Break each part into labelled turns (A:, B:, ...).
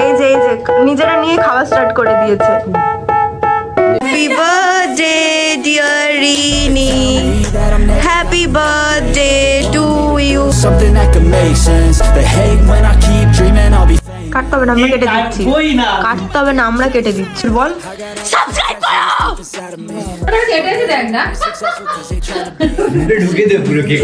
A: এই যে নিজেরা নিয়ে খাওয়া স্টার্ট করে দিয়েছে। Happy birthday dear Rini, happy birthday to you. কাটতে হবে না, আমরা কেটে দিচ্ছি। কাটতে হবে না, আমরা কেটে দিচ্ছি। বল সাবস্ক্রাইব করো। কেটেছি দেখ না, ঢুকে দে পুরো cake.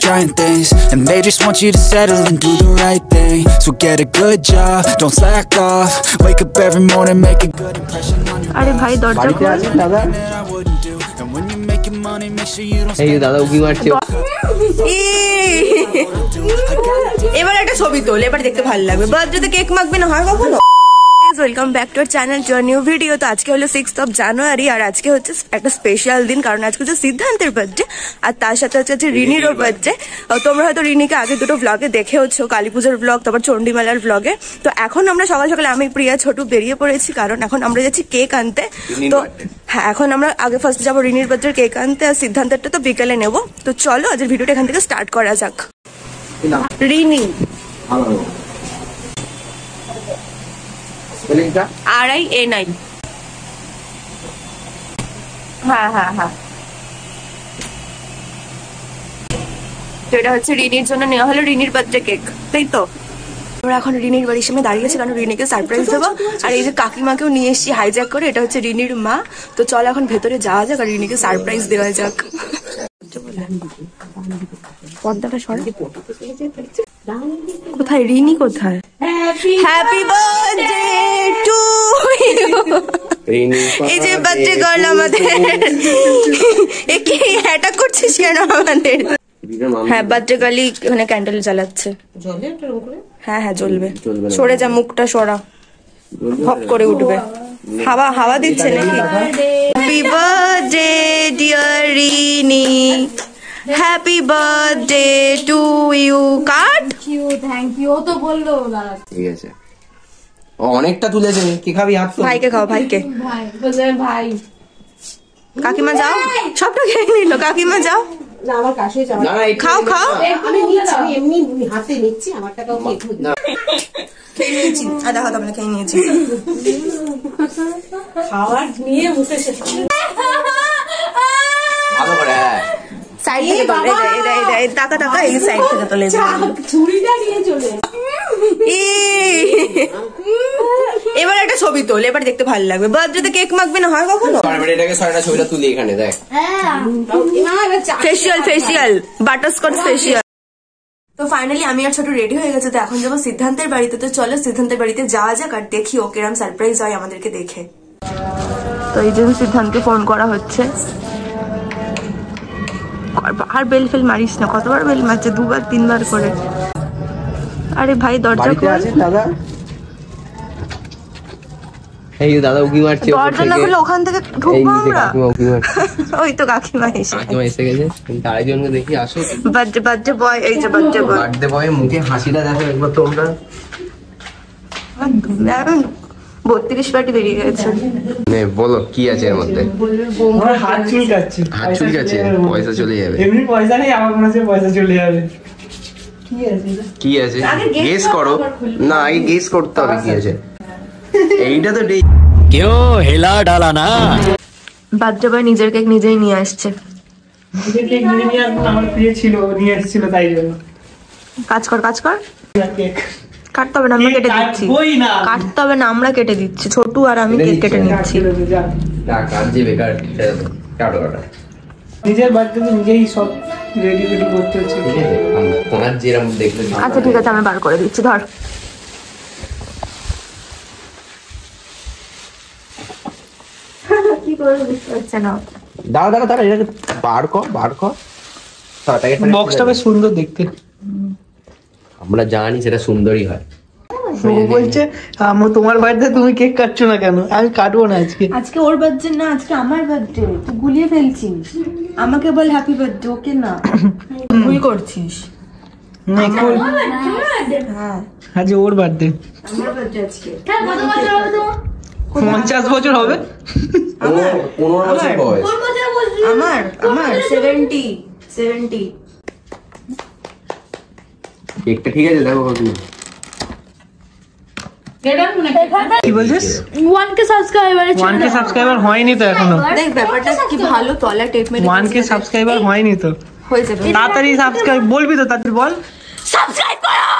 A: Trying things and they just want you to settle and do the right thing. So get a good job, don't slack off. Wake up every morning, make a good impression on your. আরে ভাই দরজা খোল দাদা। And when you're making money, make sure you don't. এই দাদা উকি মারছে। এবার একটা ছবি তোল, এবার দেখতে ভালো লাগবে। বার্থডেতে কেক মাখবে না হয় কখনো? Welcome back to our channel to new video. তো আজকে হলো 6th of January আর আজকে হচ্ছে একটা স্পেশাল দিন, কারণ আজকে হচ্ছে সিদ্ধান্তের বার্থডে আর তার সাথে হচ্ছে রিনিরও বার্থডে। তোমরা হয়তো রিনিকে আগে দুটো ব্লগে দেখেওছো, কালী পুজোর ব্লগ, তারপর চণ্ডীমেলার ব্লগে। তো এখন আমরা সকাল সকালে আমি প্রিয়া ছোটু বেরিয়ে পড়েছি, কারণ এখন আমরা যাচ্ছি কেক আনতে। তো হ্যাঁ, এখন আমরা আগে ফার্স্ট যাবো রিনির বার্থডের কেক আনতে, আর সিদ্ধান্তেরটা তো বিকেলে নেবো। তো চলো আজকের ভিডিওটা এখান থেকে স্টার্ট করা যাক। রিনি RIA9। হ্যাঁ হ্যাঁ হ্যাঁ, তো এটা হচ্ছে রিনির জন্য নেওয়া হলো, রিনির বার্থডে কেক, তাই তো? আমরা এখন রিনির বাড়ির সামনে দাঁড়িয়েছি, কারণ রিনিকে সারপ্রাইজ দেবো। আর এই যে কাকিমাকেও নিয়ে এসেছি হাইজ্যাক করে, এটা হচ্ছে রিনির মা। তো চল এখন ভেতরে যাওয়া যাক আর রিনিকে সারপ্রাইজ দেওয়া যাক। পর্দাটা সরা। কোথায় রিনি, কোথায়? Happy birthday to you. এই যে বার্থডে গার্ল আমাদের, কি অ্যাটাক করছিস কেন আমাদের? হ্যাঁ, বার্থডে গার্লই ওখানে ক্যান্ডেল জ্বালাচ্ছে। হ্যাঁ হ্যাঁ জ্বলবে, সরে যা, মুখটা সরা, হপ করে উঠবে। হাওয়া হাওয়া দিচ্ছে নাকি? Happy birthday dear Rini, happy birthday to you. Cut.
B: Thank you. ও তো বললো দাঁড়া,
C: ঠিক আছে। ও অনেকটা তুলেছে, কি খাবি? হাত তো।
A: ভাইকে খাও, ভাইকে।
B: ভাই বলে ভাই।
A: কাকিমা যাও, সবটা খেয়ে নিল। কাকিমা যাও,
B: না আমার কাছে যাও,
A: খাও খাও।
B: আমি নিচ্ছি, আমি এমনি হাতে নিচ্ছি, আমারটাও
A: খেয়ে নিয়েছি। আদা হাত আমরা খেয়ে নিয়েছি।
B: খাবার নিয়ে মুখে শেষ
C: ভালো করে
A: সাইড থেকে তোলে, টাকা টাকা এই সাইড থেকে তোলে।
B: ছুরিটা নিয়ে চলে।
A: এবার একটা ছবি তোল, এবার দেখতে ভালো লাগবে। বার্থডেতে কেক মাখবে না হয় কখনো?
C: এটাকে ছয়টা ছবিটা তুলি এখানে দেখ।
A: Facial facial, butterscotch facial. তো ফাইনালি আমি আর ছোট রেডি হয়ে গেছে। তো এখন যাবো সিদ্ধান্তের বাড়িতে। তো চলো সিদ্ধান্তের বাড়িতে যাওয়া যাক আর দেখি ও কিরম সারপ্রাইজ হয় আমাদেরকে দেখে। তো এই জন্য সিদ্ধান্তকে ফোন করা হচ্ছে। আর বেল ফেল মারিস না, কতবার বেল মারছে, 2বার 3বার করে। আরে ভাই দরজা খোল
C: দাদা। এই দাদা উকি মারছে,
A: দরজা না খুলে ওখান থেকে ঢুকবো আমরা। ওই তো কাকিমা এসে গেছে।
C: আরেকজনকে দেখি আসো।
A: বার্থডে বয়, এই যে বার্থডে
C: বয় মুখে হাসিটা দেখো একবার তোমরা।
A: 32 পার্টি বেরিয়ে গেছে।
C: বলো কি আছে এর মধ্যে?
D: হাত চুলকাচ্ছে,
C: হাত চুলকাচ্ছে, পয়সা চলে যাবে।
D: এমনি পয়সা নেই, আমার মনে হচ্ছে পয়সা চলে যাবে।
C: কি আছে গেস করো না, আগে গেস করতে হবে কি আছে। এইটা তো কেউ হেলা ডালা না।
A: বার্থডে বয় নিজের কেক নিজেই নিয়ে আসছে।
D: নিজের কেক নিজে নিয়ে আসবো, আমার প্রিয় ছিল, নিয়ে এসেছিল, তাই জন্য।
A: কাজ কর কাজ কর। কাটতে হবে না, আমরা কেটে দিচ্ছি। কাটতে হবে না, আমরা কেটে দিচ্ছি। ছোটু আর আমি কেক কেটে নিচ্ছি।
D: নিজের বার্থডে নিজেই সব রেডি রেডি করতে হচ্ছে।
A: আচ্ছা ঠিক আছে, আমি বার করে দিচ্ছি, ধর। কি করে বুঝতে পারছে না?
C: দাঁড়া দাঁড়া দাঁড়া, এটা বার কর বার কর।
D: বক্সটা বেশ সুন্দর দেখতে।
C: আমরা জানি সেটা সুন্দরই হয়।
D: ও বলছে তোমার বার্থডে তুমি কেক কাটছো না কেন? আমি কাটবো না আজকে।
A: আজকে ওর বার্থডে না, আজকে আমার বার্থডে। তুই গুলিয়ে ফেলছিস। আমাকে বল হ্যাপি বার্থডে, ওকে না। ভুল করছিস।
D: হ্যাঁ আজ ওর বার্থডে।
A: আমার বার্থডে আজকে।
B: কত বছর হবে তোমার?
D: 50 বছর হবে।
C: আমার 15 বছর বয়স।
A: আমার 70
C: কেকটা ঠিক আছে দেখো কত
D: কি বলছিস
E: 1k সাবস্ক্রাইবার
D: 1k সাবস্ক্রাইবার হয়নি তো এখনো
A: দেখ ব্যাপারটা কি ভালো তলা টেপ মেরে
D: 1k সাবস্ক্রাইবার হয়নি তো
A: হয়ে যাবে
D: তাড়াতাড়ি সাবস্ক্রাইব বলবি তো তাড়াতাড়ি বল
A: সাবস্ক্রাইব করো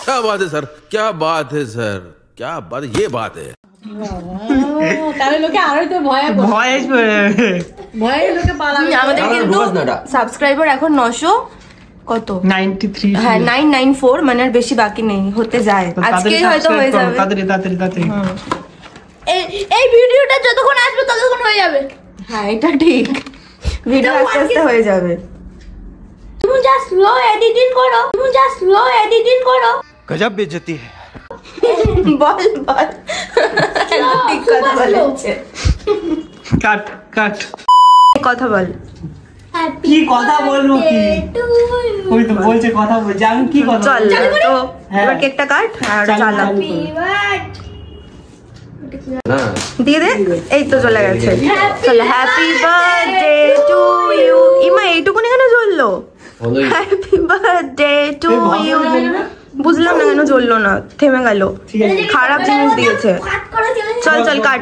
F: क्या बात है सर क्या बात है सर क्या बात ये बात है
B: তাহলে লোকে আরোই তো
D: ভয় আসবে
B: ভয়ে লোকে পালাবে
A: আমাদের কিন্তু সাবস্ক্রাইবার এখন 900 কত
D: 93
A: হ্যাঁ 994 মানে আর বেশি বাকি নেই হতে যায় আজকে হয়তো হয়ে যাবে
D: তাড়াতাড়ি
E: এই ভিডিওটা যতক্ষণ আসবে ততক্ষণ হয়ে যাবে
A: হ্যাঁ এটা ঠিক ভিডিও আস্তে আস্তে হয়ে যাবে
E: তুমি জাস্ট স্লো এডিটিং করো
F: गजब बेइज्जती है
A: বল ঠিক কথা বলেছে
D: কাট
A: কথা বল
D: কি কথা বলবো কি ওই তো বলছে কথা বলছে আমি কি কথা
A: চল তো এবার কেকটা কাট আর চালা
C: না
A: দিয়ে দে এই তো চলে গেছে চল হ্যাপি বার্থডে টু ইউ ইমা এইটুকুনি কেন জ্বললো হ্যাপি বার্থডে টু ইউ বুঝলাম না কেন জ্বললো না থেমে গেল খারাপ জিনিস দিয়েছে চল cut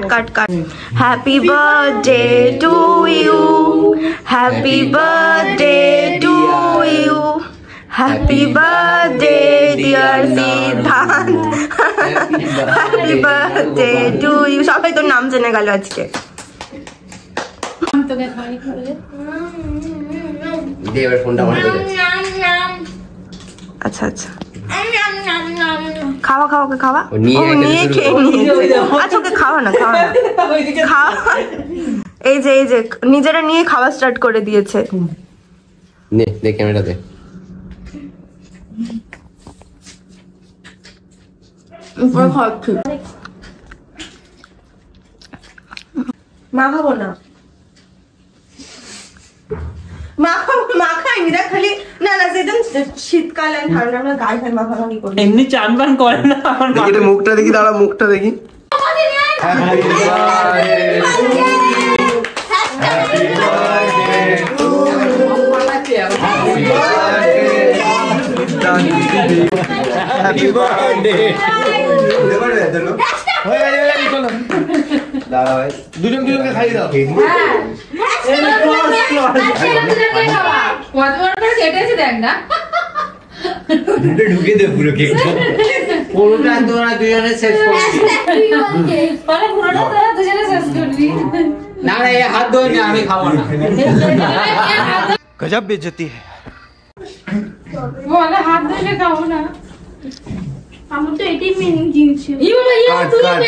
A: happy birthday to you happy birthday to you happy birthday dear Siddhanta happy birthday to you সবাই তোর নাম জেনে গেল আজকে
C: দে এবার ফোনটা অন করে
A: আচ্ছা খাওয়া ওকে খাওয়া
C: ও নিয়ে
A: খেয়ে নিয়েছে আচ্ছা ওকে খাওয়া না খাওয়া এই যে নিজেরা নিয়ে খাওয়া স্টার্ট করে দিয়েছে
C: নে দে ক্যামেরা দে
A: মাখাবো না মাখাইনি দেখ খালি না যেদিন শীতকাল আর ঠান্ডা আমরা গায়ে ফের মাখামাখি করি
D: এমনি চান বান করে না আমার
C: দেখি এটা মুখটা দেখি দাঁড়া মুখটা দেখি হ্যাপি বার্থডে দাঁড়া ভাই দুজনকে খাইয়ে দাও ঢুকে দে পুরো কেকটা পুরোটা তোরা দুজনে শেষ করবি না এই হাত ধোয় না আমি খাবো না
F: गजब बेइज्जती है
B: বলে হাত ধরে খাবো না
E: আমার তো এটাই মেন জিনিস
C: কাট